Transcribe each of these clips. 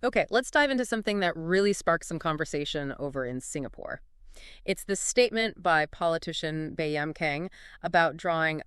Okay, let's dive into something that really sparked some conversation over in Singapore. It's this statement by politician Baey Yam Keng about drawing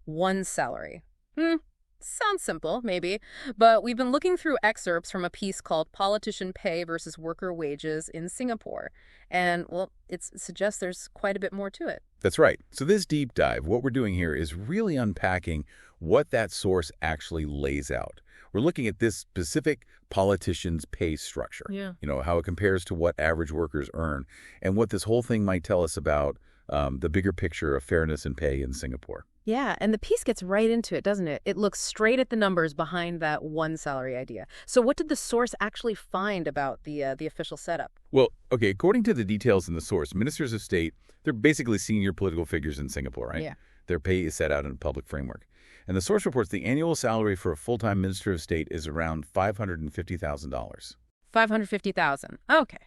one salary. Hmm, sounds simple, maybe, but we've been looking through excerpts from a piece called Politician Pay versus Worker Wages in Singapore. And, well, it suggests there's quite a bit more to it. That's right. So this deep dive, what we're doing here is really unpacking what that source actually lays out. We're looking at this specific politician's pay structure, Yeah. how it compares to what average workers earn, and what this whole thing might tell us about the bigger picture of fairness in pay in Singapore. Yeah, and the piece gets right into it, doesn't it? It looks straight at the numbers behind that one salary idea. So what did the source actually find about the official setup? Well, okay, according to the details in the source, ministers of state, they're basically senior political figures in Singapore, right? Yeah. Their pay is set out in a public framework. And the source reports the annual salary for a full-time minister of state is around $550,000. 550,000. Okay.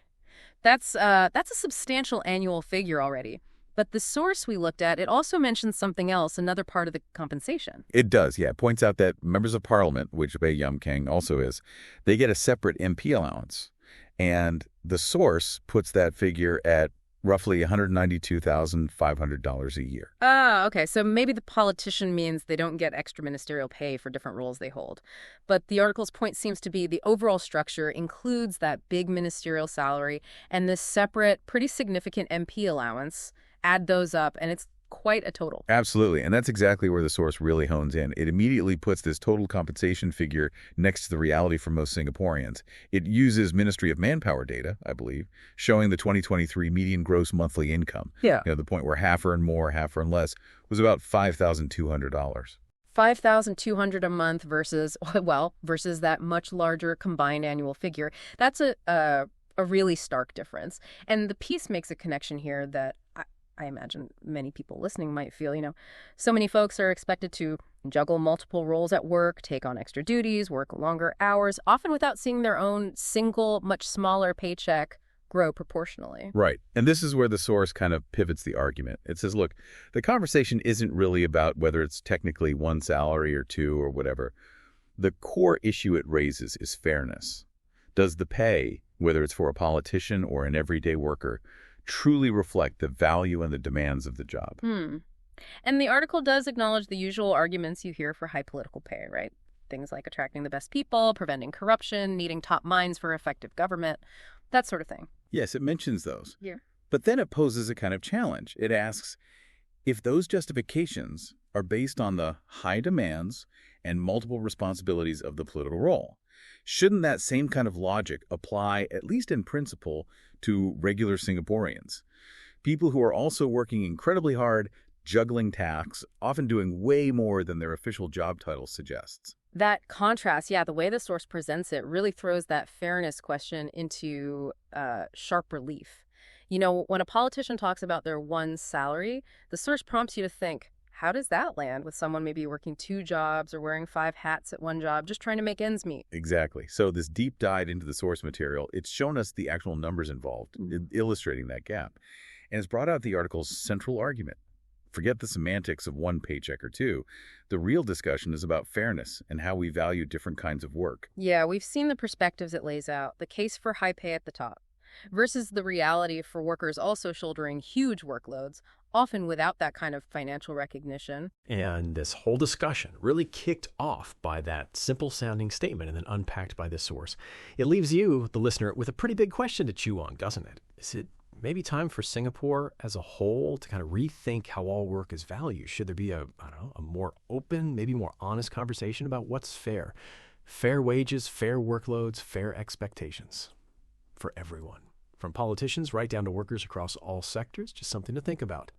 That's a substantial annual figure already. But the source we looked at, it also mentions something else, another part of the compensation. It does, yeah. It points out that members of parliament, which Baey Yam Keng also is, they get a separate MP allowance. And the source puts that figure at roughly $192,500 a year. Ah, okay. So maybe the politician means they don't get extra ministerial pay for different roles they hold. But the article's point seems to be the overall structure includes that big ministerial salary and this separate, pretty significant MP allowance. Add those up, and it's quite a total. Absolutely, and that's exactly where the source really hones in. It immediately puts this total compensation figure next to the reality for most Singaporeans. It uses Ministry of Manpower data, I believe, showing the 2023 median gross monthly income. Yeah. The point where half earn more, half earn less, was about $5,200. 5,200 a month versus, well, versus that much larger combined annual figure. That's a really stark difference. And the piece makes a connection here that I imagine many people listening might feel, so many folks are expected to juggle multiple roles at work, take on extra duties, work longer hours, often without seeing their own single, much smaller paycheck grow proportionally. Right. And this is where the source kind of pivots the argument. It says, look, the conversation isn't really about whether it's technically one salary or two or whatever. The core issue it raises is fairness. Does the pay, whether it's for a politician or an everyday worker, truly reflect the value and the demands of the job? And the article does acknowledge the usual arguments you hear for high political pay, right? Things like attracting the best people, preventing corruption, needing top minds for effective government, that sort of thing. Yes, it mentions those. Yeah. But then it poses a kind of challenge. It asks, if those justifications are based on the high demands and multiple responsibilities of the political role, shouldn't that same kind of logic apply, at least in principle, to regular Singaporeans? People who are also working incredibly hard, juggling tasks, often doing way more than their official job title suggests. That contrast, yeah, the way the source presents it really throws that fairness question into sharp relief. When a politician talks about their one salary, the source prompts you to think, how does that land with someone maybe working two jobs or wearing five hats at one job, just trying to make ends meet? Exactly. So this deep dive into the source material, it's shown us the actual numbers involved, illustrating that gap. And it's brought out the article's central argument. Forget the semantics of one paycheck or two. The real discussion is about fairness and how we value different kinds of work. Yeah, we've seen the perspectives it lays out, the case for high pay at the top versus the reality for workers also shouldering huge workloads, often without that kind of financial recognition. And this whole discussion really kicked off by that simple-sounding statement and then unpacked by this source. It leaves you, the listener, with a pretty big question to chew on, doesn't it? Is it maybe time for Singapore as a whole to kind of rethink how all work is valued? Should there be a more open, maybe more honest conversation about what's fair? Fair wages, fair workloads, fair expectations for everyone. From politicians right down to workers across all sectors, just something to think about.